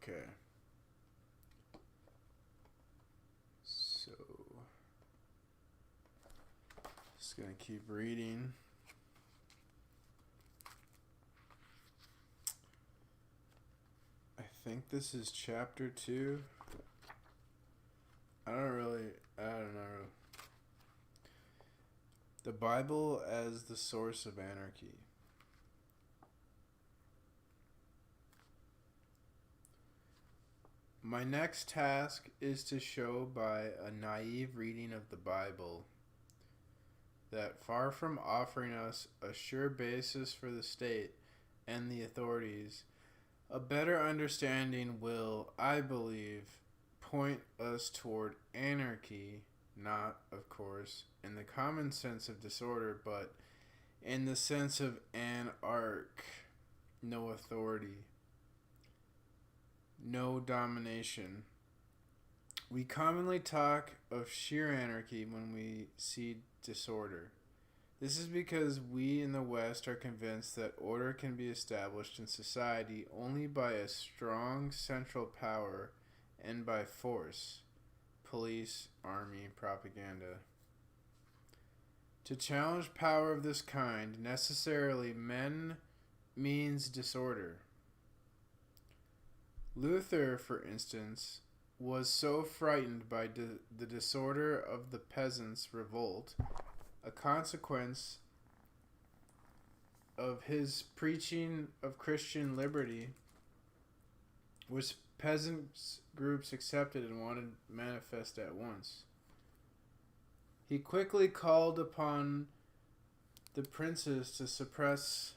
Okay. So, just gonna keep reading. I think this is chapter 2. I don't know. The Bible as the source of anarchy. My next task is to show by a naive reading of the Bible that far from offering us a sure basis for the state and the authorities, a better understanding will, I believe, point us toward anarchy, not, of course, in the common sense of disorder, but in the sense of anarch, no authority, no domination. We commonly talk of sheer anarchy when we see disorder. This is because we in the West are convinced that order can be established in society only by a strong central power and by force, police, army, propaganda. To challenge power of this kind necessarily means disorder. Luther, for instance, was so frightened by the disorder of the peasants' revolt, a consequence of his preaching of Christian liberty, which peasants groups accepted and wanted manifest at once. He quickly called upon the princes to suppress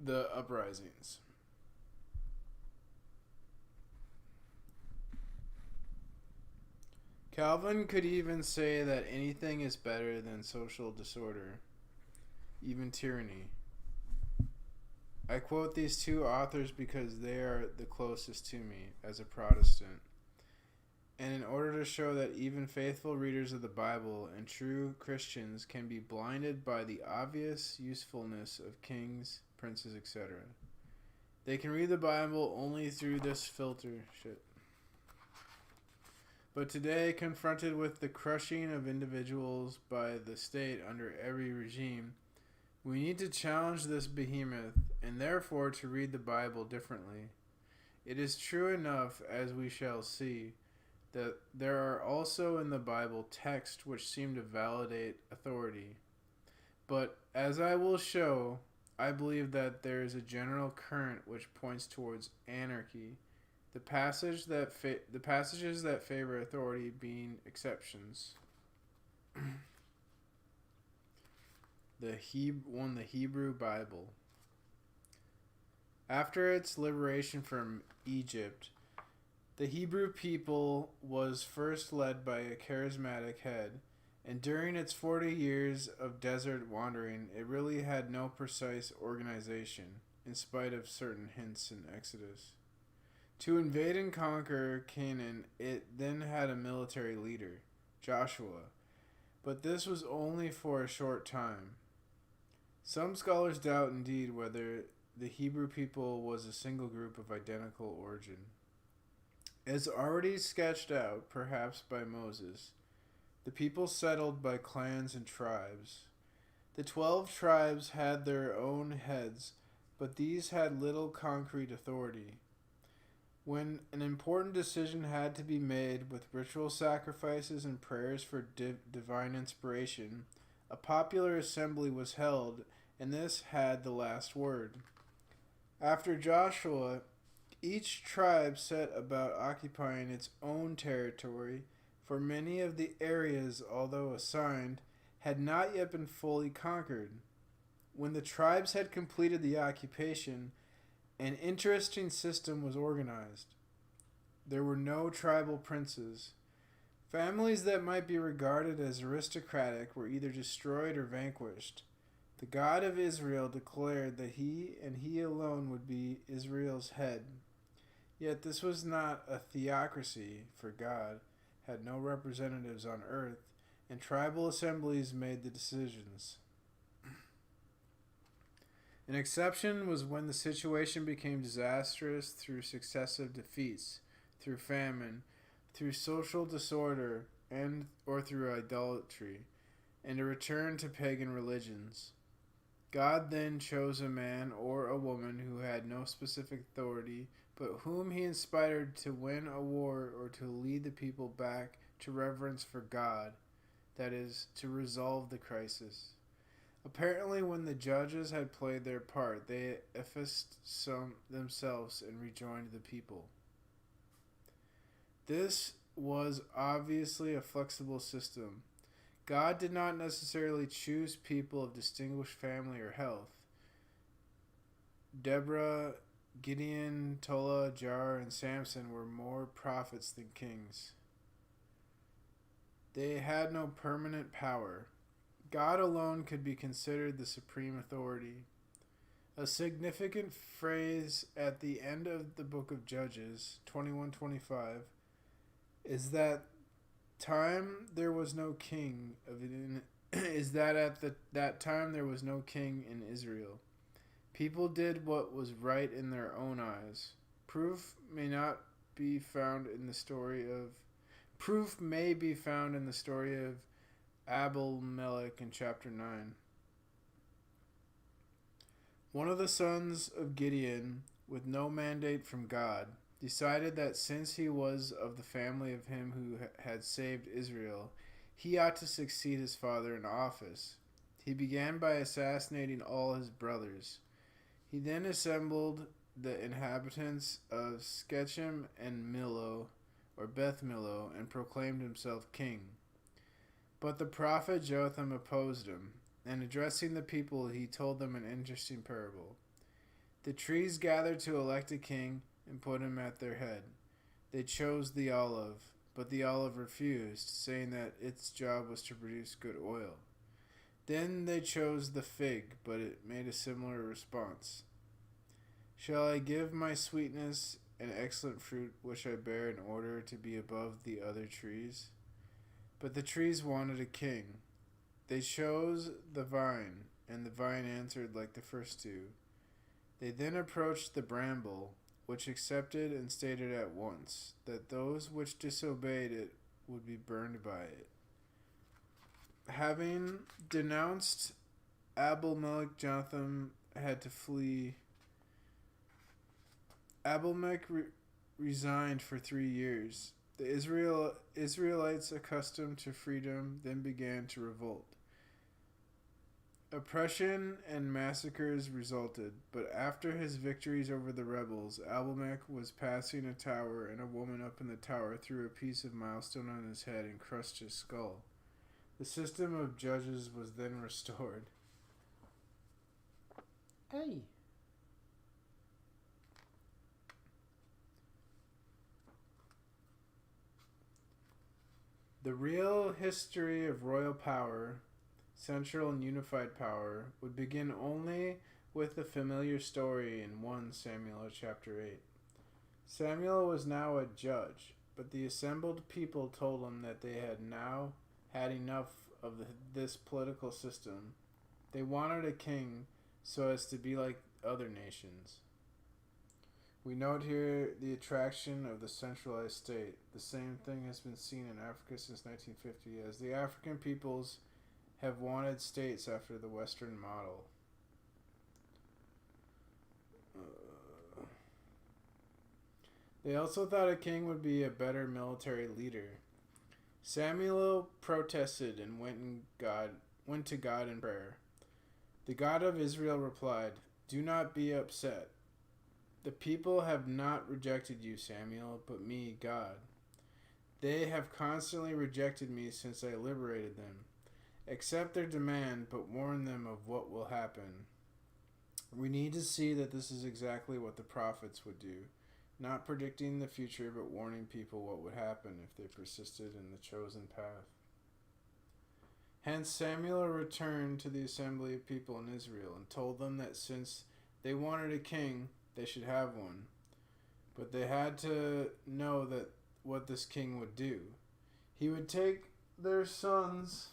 the uprisings. Calvin could even say that anything is better than social disorder, even tyranny. I quote these two authors because they are the closest to me as a Protestant, and in order to show that even faithful readers of the Bible and true Christians can be blinded by the obvious usefulness of kings, princes, etc. They can read the Bible only through this filter. But today, confronted with the crushing of individuals by the state under every regime, we need to challenge this behemoth and therefore to read the Bible differently. It is true enough, as we shall see, that there are also in the Bible texts which seem to validate authority. But as I will show, I believe that there is a general current which points towards anarchy, the passages that favor authority being exceptions. The Hebrew Bible. After its liberation from Egypt, the Hebrew people was first led by a charismatic head, and during its 40 years of desert wandering, it really had no precise organization, in spite of certain hints in Exodus. To invade and conquer Canaan, it then had a military leader, Joshua, but this was only for a short time. Some scholars doubt indeed whether the Hebrew people was a single group of identical origin. As already sketched out, perhaps by Moses, the people settled by clans and tribes. The 12 tribes had their own heads, but these had little concrete authority. When an important decision had to be made with ritual sacrifices and prayers for divine inspiration, a popular assembly was held, and this had the last word. After Joshua, each tribe set about occupying its own territory, for many of the areas, although assigned, had not yet been fully conquered. When the tribes had completed the occupation, an interesting system was organized. There were no tribal princes. Families that might be regarded as aristocratic were either destroyed or vanquished. The God of Israel declared that he and he alone would be Israel's head. Yet this was not a theocracy, for God had no representatives on earth, and tribal assemblies made the decisions. An exception was when the situation became disastrous through successive defeats, through famine, through social disorder, and or through idolatry, and a return to pagan religions. God then chose a man or a woman who had no specific authority, but whom he inspired to win a war or to lead the people back to reverence for God, that is, to resolve the crisis. Apparently, when the judges had played their part, they effaced themselves and rejoined the people. This was obviously a flexible system. God did not necessarily choose people of distinguished family or health. Deborah, Gideon, Tola, Jar, and Samson were more prophets than kings. They had no permanent power. God alone could be considered the supreme authority. A significant phrase at the end of the book of Judges 21:25 is that time there was no king is that at that time there was no king in Israel. People did what was right in their own eyes. Proof may be found in the story of Abimelech in chapter 9. One of the sons of Gideon, with no mandate from God, decided that since he was of the family of him who had saved Israel, he ought to succeed his father in office. He began by assassinating all his brothers. He then assembled the inhabitants of Shechem and Millo, or Beth Millo, and proclaimed himself king. But the prophet Jotham opposed him, and addressing the people, he told them an interesting parable. The trees gathered to elect a king and put him at their head. They chose the olive, but the olive refused, saying that its job was to produce good oil. Then they chose the fig, but it made a similar response. Shall I give my sweetness and excellent fruit which I bear in order to be above the other trees? But the trees wanted a king. They chose the vine, and the vine answered like the first two. They then approached the bramble, which accepted and stated at once that those which disobeyed it would be burned by it. Having denounced Abimelech, Jotham had to flee. Abimelech resigned for 3 years. The Israelites, accustomed to freedom, then began to revolt. Oppression and massacres resulted, but after his victories over the rebels, Abimelech was passing a tower, and a woman up in the tower threw a piece of milestone on his head and crushed his skull. The system of judges was then restored. Hey. The real history of royal power, central and unified power, would begin only with the familiar story in 1 Samuel chapter 8. Samuel was now a judge, but the assembled people told him that they had now had enough of this political system. They wanted a king so as to be like other nations. We note here the attraction of the centralized state. The same thing has been seen in Africa since 1950, as the African peoples have wanted states after the Western model. They also thought a king would be a better military leader. Samuel protested and went to God in prayer. The God of Israel replied, "Do not be upset. The people have not rejected you, Samuel, but me, God. They have constantly rejected me since I liberated them. Accept their demand, but warn them of what will happen." We need to see that this is exactly what the prophets would do, not predicting the future, but warning people what would happen if they persisted in the chosen path. Hence Samuel returned to the assembly of people in Israel and told them that since they wanted a king, they should have one. But they had to know that what this king would do. He would take their sons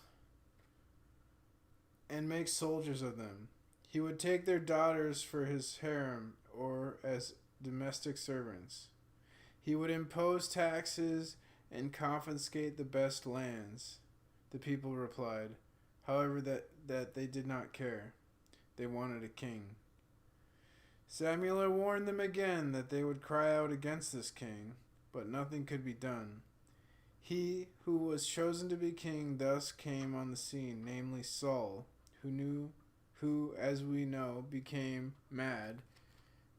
and make soldiers of them. He would take their daughters for his harem or as domestic servants. He would impose taxes and confiscate the best lands. The people replied, however, that they did not care. They wanted a king. Samuel warned them again that they would cry out against this king, but nothing could be done. He who was chosen to be king thus came on the scene, namely Saul, who, as we know, became mad,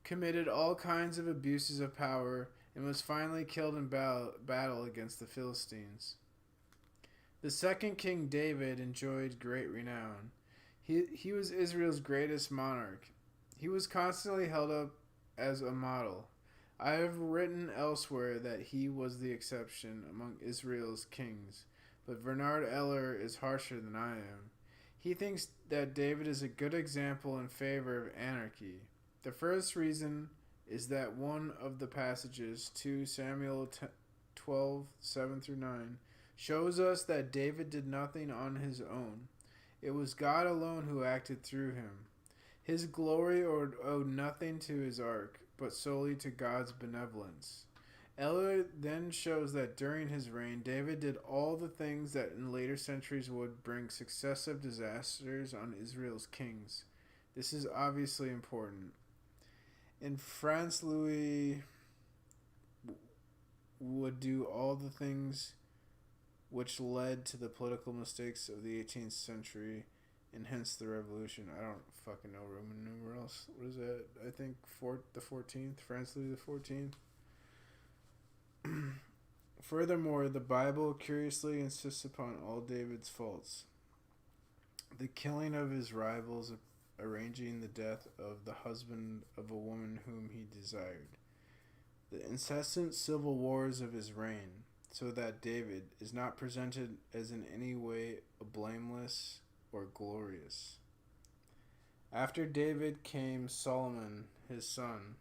committed all kinds of abuses of power, and was finally killed in battle against the Philistines. The second king, David, enjoyed great renown. He was Israel's greatest monarch. He was constantly held up as a model. I have written elsewhere that he was the exception among Israel's kings, but Bernard Eller is harsher than I am. He thinks that David is a good example in favor of anarchy. The first reason is that one of the passages, 2 Samuel 12, 7-9, shows us that David did nothing on his own. It was God alone who acted through him. His glory owed nothing to his ark, but solely to God's benevolence. Eller then shows that during his reign, David did all the things that in later centuries would bring successive disasters on Israel's kings. This is obviously important. And France Louis would do all the things which led to the political mistakes of the 18th century and hence the revolution. I don't fucking know Roman numerals. What is that? I think the 14th, France Louis the 14th. Furthermore, the Bible curiously insists upon all David's faults. The killing of his rivals, arranging the death of the husband of a woman whom he desired, the incessant civil wars of his reign, so that David is not presented as in any way blameless or glorious. After David came Solomon, his son.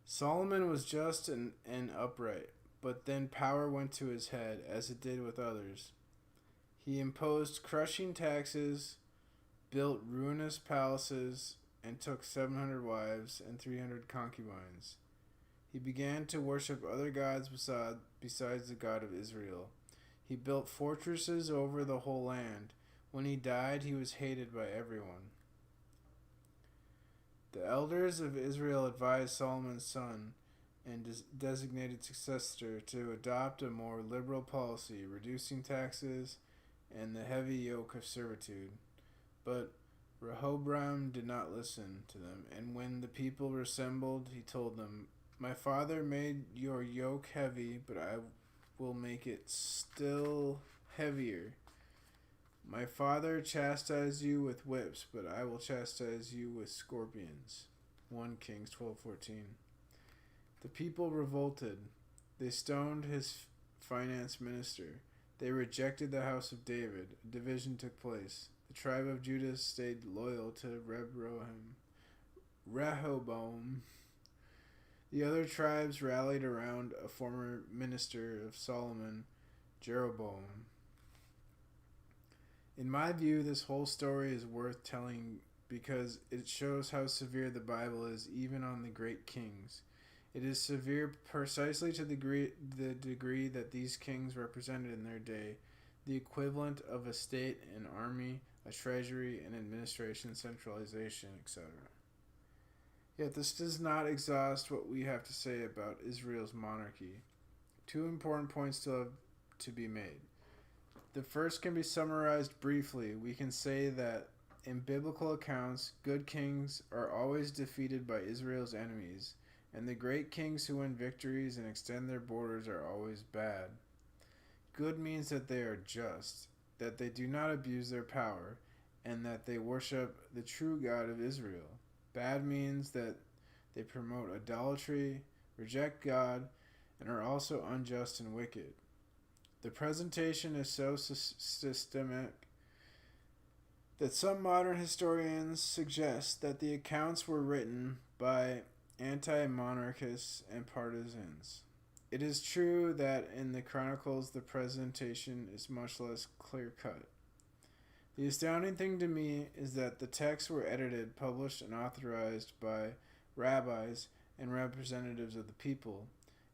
Solomon was just and upright, but then power went to his head, as it did with others. He imposed crushing taxes, built ruinous palaces, and took 700 wives and 300 concubines. He began to worship other gods besides the God of Israel. He built fortresses over the whole land. When he died, he was hated by everyone. The elders of Israel advised Solomon's son and designated successor to adopt a more liberal policy, reducing taxes and the heavy yoke of servitude. But Rehoboam did not listen to them, and when the people were assembled, he told them, "My father made your yoke heavy, but I will make it still heavier. My father chastised you with whips, but I will chastise you with scorpions." 1 Kings 12:14. The people revolted. They stoned his finance minister. They rejected the house of David. A division took place. The tribe of Judah stayed loyal to Rehoboam. The other tribes rallied around a former minister of Solomon, Jeroboam. In my view, this whole story is worth telling because it shows how severe the Bible is even on the great kings. It is severe precisely to the degree that these kings represented in their day the equivalent of a state, an army, a treasury, an administration, centralization, etc. Yet this does not exhaust what we have to say about Israel's monarchy. 2 important points still have to be made. The first can be summarized briefly. We can say that in biblical accounts, good kings are always defeated by Israel's enemies, and the great kings who win victories and extend their borders are always bad. Good means that they are just, that they do not abuse their power, and that they worship the true God of Israel. Bad means that they promote idolatry, reject God, and are also unjust and wicked. The presentation is so systemic that some modern historians suggest that the accounts were written by anti-monarchists and partisans. It is true that in the Chronicles the presentation is much less clear-cut. The astounding thing to me is that the texts were edited, published, and authorized by rabbis and representatives of the people,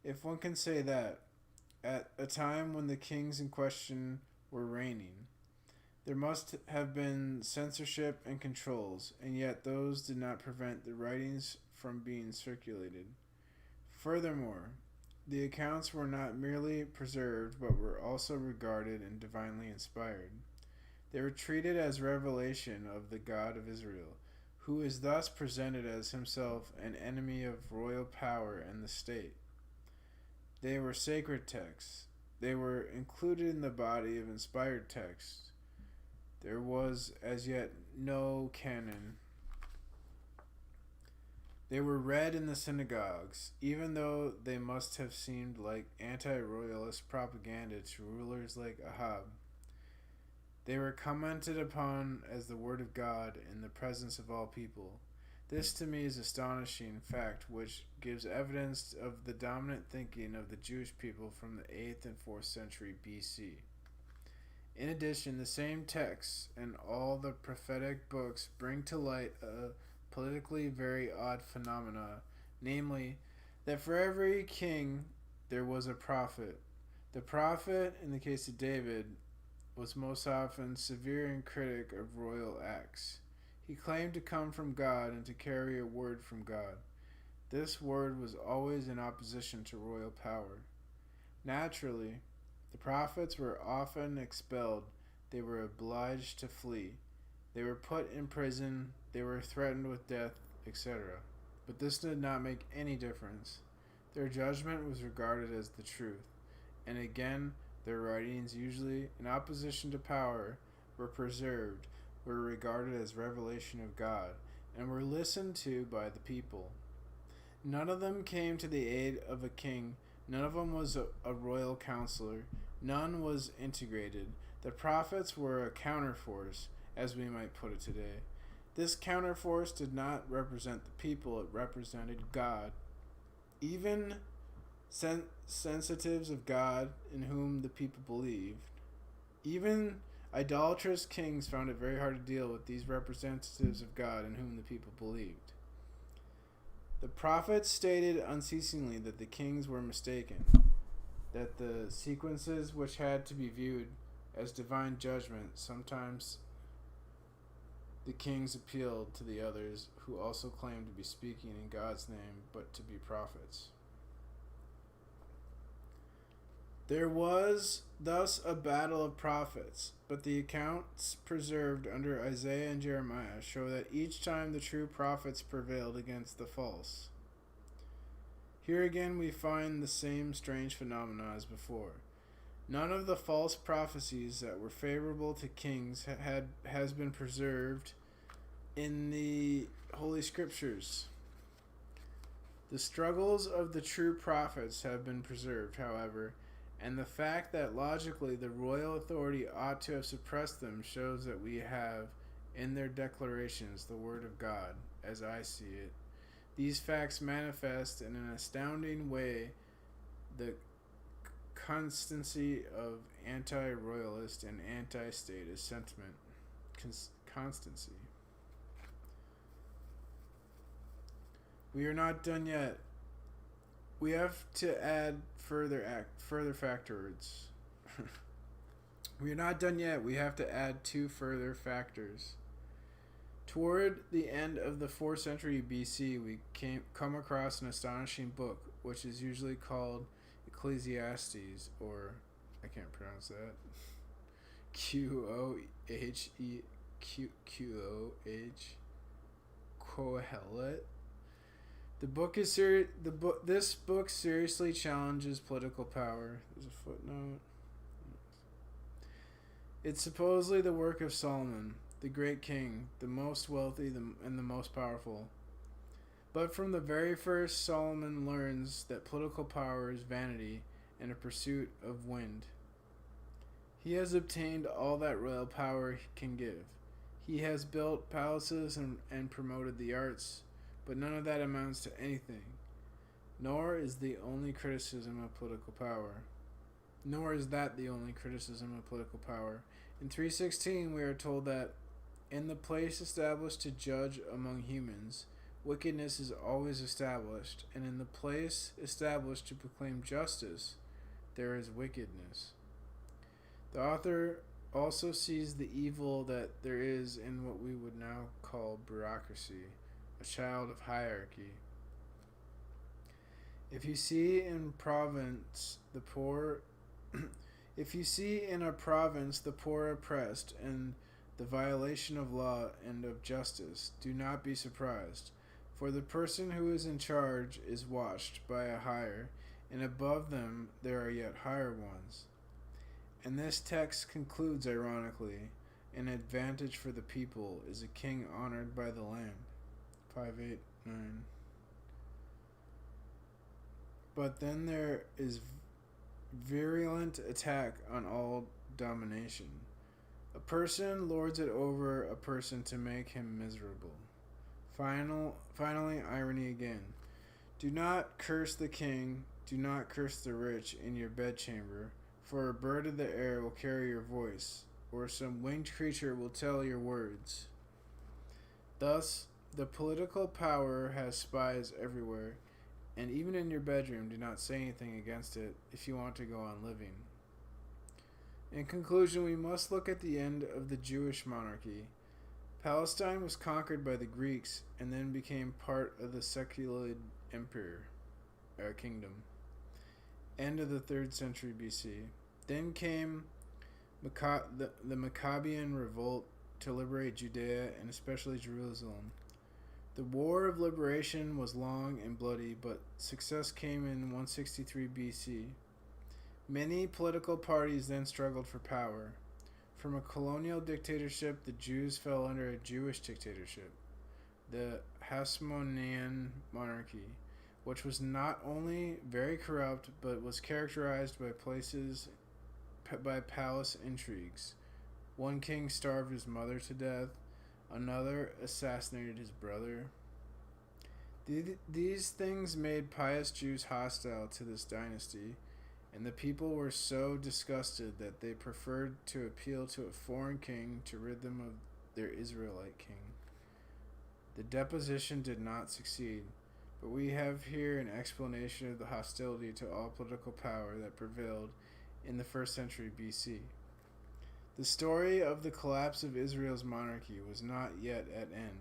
if one can say that, at a time when the kings in question were reigning. There must have been censorship and controls, and yet those did not prevent the writings from being circulated. Furthermore, the accounts were not merely preserved but were also regarded and divinely inspired. They were treated as revelation of the God of Israel, who is thus presented as himself an enemy of royal power and the state. They were sacred texts. They were included in the body of inspired texts. There was as yet no canon. They were read in the synagogues, even though they must have seemed like anti-royalist propaganda to rulers like Ahab. They were commented upon as the Word of God in the presence of all people. This to me is an astonishing fact which gives evidence of the dominant thinking of the Jewish people from the 8th and 4th century BC. In addition, the same texts and all the prophetic books bring to light a politically very odd phenomena, namely, that for every king there was a prophet. The prophet, in the case of David, was most often severe and critic of royal acts. He claimed to come from God and to carry a word from God. This word was always in opposition to royal power. Naturally, the prophets were often expelled. They were obliged to flee. They were put in prison. They were threatened with death, etc. But this did not make any difference. Their judgment was regarded as the truth. And again, their writings, usually in opposition to power, were preserved, were regarded as revelation of God, and were listened to by the people. None of them came to the aid of a king. None of them was a royal counselor. None was integrated. The prophets were a counterforce, as we might put it today. This counterforce did not represent the people, it represented God. Even sensitives of God in whom the people believed. Even idolatrous kings found it very hard to deal with these representatives of God in whom the people believed. The prophets stated unceasingly that the kings were mistaken, that the sequences which had to be viewed as divine judgment, sometimes the kings appealed to the others who also claimed to be speaking in God's name but to be prophets. There was thus a battle of prophets, but the accounts preserved under Isaiah and Jeremiah show that each time the true prophets prevailed against the false. Here again we find the same strange phenomena as before. None of the false prophecies that were favorable to kings has been preserved in the Holy Scriptures. The struggles of the true prophets have been preserved, however, and the fact that logically the royal authority ought to have suppressed them shows that we have in their declarations the Word of God, as I see it. These facts manifest in an astounding way the constancy of anti-royalist and anti-statist sentiment. Constancy. We are not done yet. We have to add further factors. We are not done yet. We have to add 2 further factors. Toward the end of the 4th century BC, we come across an astonishing book, which is usually called Ecclesiastes, or I can't pronounce that. Qoheleth. This book seriously challenges political power. There's a footnote. It's supposedly the work of Solomon, the great king, the most wealthy and the most powerful. But from the very first, Solomon learns that political power is vanity and a pursuit of wind. He has obtained all that royal power can give. He has built palaces and promoted the arts, but none of that amounts to anything. Nor is that the only criticism of political power. In 316, we are told that in the place established to judge among humans, wickedness is always established, and in the place established to proclaim justice, there is wickedness. The author also sees the evil that there is in what we would now call bureaucracy, a child of hierarchy. If you see in province the poor if you see in a province the poor oppressed and the violation of law and of justice, do not be surprised, for the person who is in charge is watched by a higher, and above them there are yet higher ones. And this text concludes ironically, an advantage for the people is a king honored by the land. 589. But then there is virulent attack on all domination. A person lords it over a person to make him miserable. Finally, irony again. Do not curse the king, do not curse the rich in your bedchamber, for a bird of the air will carry your voice, or some winged creature will tell your words. Thus, the political power has spies everywhere, and even in your bedroom, do not say anything against it if you want to go on living. In conclusion, we must look at the end of the Jewish monarchy. Palestine was conquered by the Greeks and then became part of the Seleucid kingdom. End of the 3rd century BC. Then came the Maccabean revolt to liberate Judea and especially Jerusalem. The War of Liberation was long and bloody, but success came in 163 BC. Many political parties then struggled for power. From a colonial dictatorship, the Jews fell under a Jewish dictatorship, the Hasmonean monarchy, which was not only very corrupt, but was characterized by palace intrigues. One king starved his mother to death. Another assassinated his brother. These things made pious Jews hostile to this dynasty, and the people were so disgusted that they preferred to appeal to a foreign king to rid them of their Israelite king. The deposition did not succeed, but we have here an explanation of the hostility to all political power that prevailed in the 1st century BC. The story of the collapse of Israel's monarchy was not yet at end.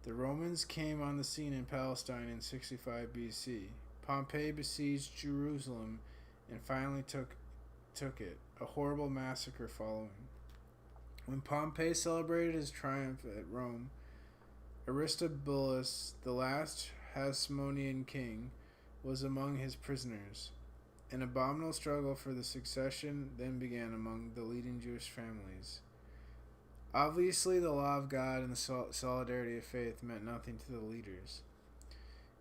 The Romans came on the scene in Palestine in 65 BC. Pompey besieged Jerusalem and finally took it, a horrible massacre following. When Pompey celebrated his triumph at Rome, Aristobulus, the last Hasmonean king, was among his prisoners. An abominable struggle for the succession then began among the leading Jewish families. Obviously, the law of God and the solidarity of faith meant nothing to the leaders.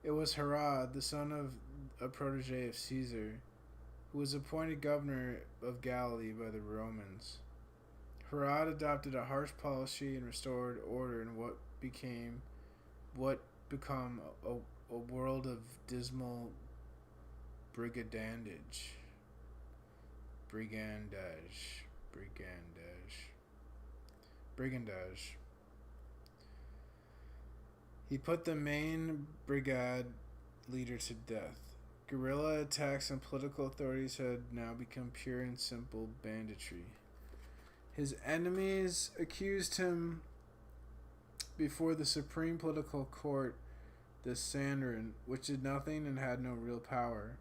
It was Herod, the son of a protege of Caesar, who was appointed governor of Galilee by the Romans. Herod adopted a harsh policy and restored order in what became a world of dismal brigandage. He put the main brigade leader to death. Guerrilla attacks on political authorities had now become pure and simple banditry. His enemies accused him before the supreme political court, the Sanhedrin, which did nothing and had no real power,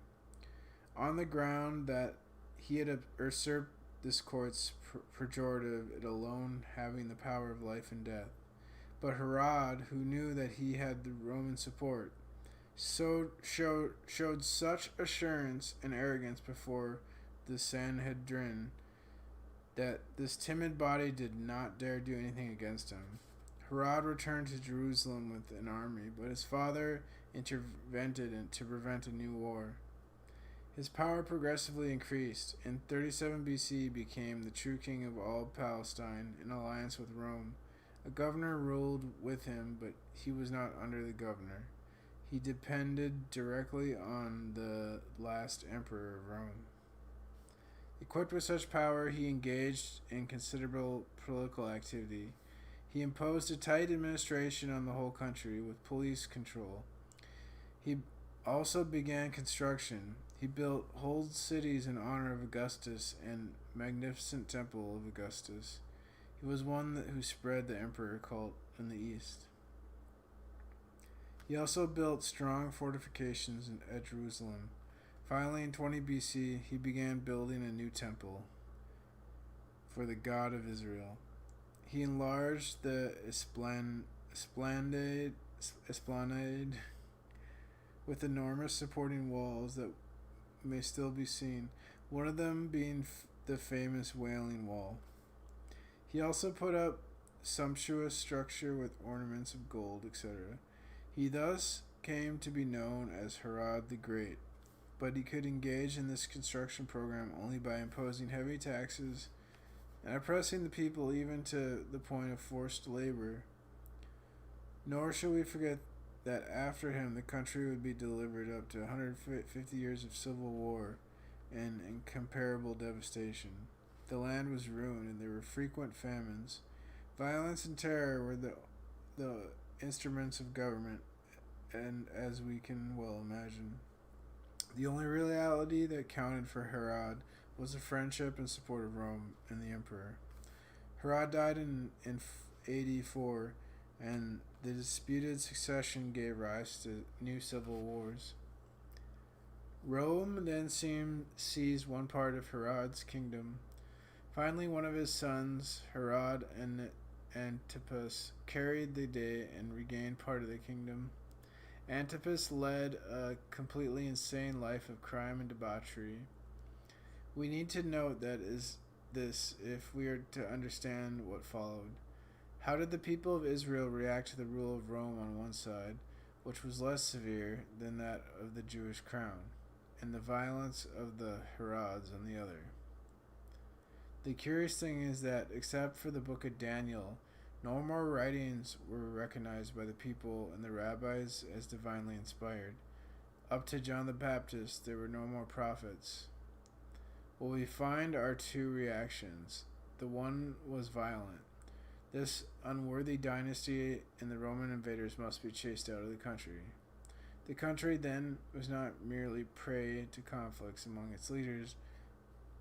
on the ground that he had usurped this court's prerogative, it alone having the power of life and death. But Herod, who knew that he had the Roman support, showed such assurance and arrogance before the Sanhedrin that this timid body did not dare do anything against him. Herod returned to Jerusalem with an army, but his father intervened to prevent a new war. His power progressively increased. In 37 BC, became the true king of all Palestine in alliance with Rome. A governor ruled with him, but he was not under the governor. He depended directly on the last emperor of Rome. Equipped with such power, he engaged in considerable political activity. He imposed a tight administration on the whole country with police control. He also began construction. He built whole cities in honor of Augustus and magnificent temple of Augustus. He was one who spread the emperor cult in the east. He also built strong fortifications at Jerusalem. Finally, in 20 BC, he began building a new temple for the God of Israel. He enlarged the esplanade with enormous supporting walls that may still be seen, one of them being the famous Wailing Wall. He also put up sumptuous structure with ornaments of gold, etc. He thus came to be known as Herod the Great, but he could engage in this construction program only by imposing heavy taxes and oppressing the people even to the point of forced labor. Nor shall we forget that after him the country would be delivered up to 150 years of civil war and incomparable devastation. The land was ruined and there were frequent famines. Violence and terror were the instruments of government, and as we can well imagine. The only reality that counted for Herod was the friendship and support of Rome and the emperor. Herod died in 84, and the disputed succession gave rise to new civil wars. Rome then seized one part of Herod's kingdom. Finally, one of his sons, Herod and Antipas, carried the day and regained part of the kingdom. Antipas led a completely insane life of crime and debauchery. We need to note that is this if we are to understand what followed. How did the people of Israel react to the rule of Rome on one side, which was less severe than that of the Jewish crown, and the violence of the Herods on the other? The curious thing is that, except for the book of Daniel, no more writings were recognized by the people and the rabbis as divinely inspired. Up to John the Baptist, there were no more prophets. What we find are two reactions. The one was violent. This unworthy dynasty and the Roman invaders must be chased out of the country. The country then was not merely prey to conflicts among its leaders,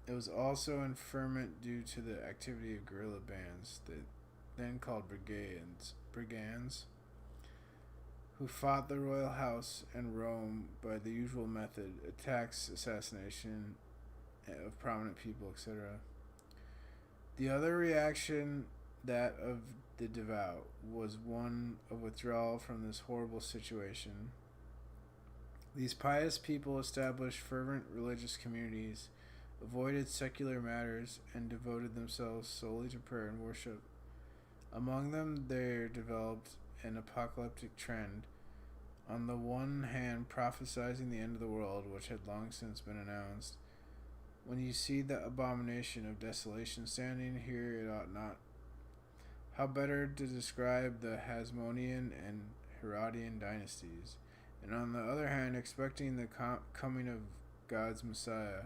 it was also in ferment due to the activity of guerrilla bands, then called brigands, who fought the royal house and Rome by the usual method, attacks, assassination of prominent people, etc. The other reaction, that of the devout, was one of withdrawal from this horrible situation. These pious people established fervent religious communities, avoided secular matters, and devoted themselves solely to prayer and worship. Among them there developed an apocalyptic trend, on the one hand prophesizing the end of the world, which had long since been announced. When you see the abomination of desolation standing here, it ought not. How better to describe the Hasmonean and Herodian dynasties, and on the other hand expecting the coming of God's Messiah,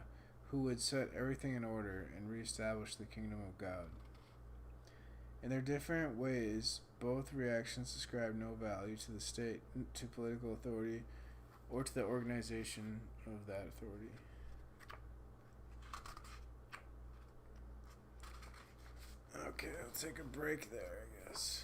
who would set everything in order and reestablish the kingdom of God. In their different ways, both reactions ascribe no value to the state, to political authority, or to the organization of that authority. Okay, I'll take a break there, I guess.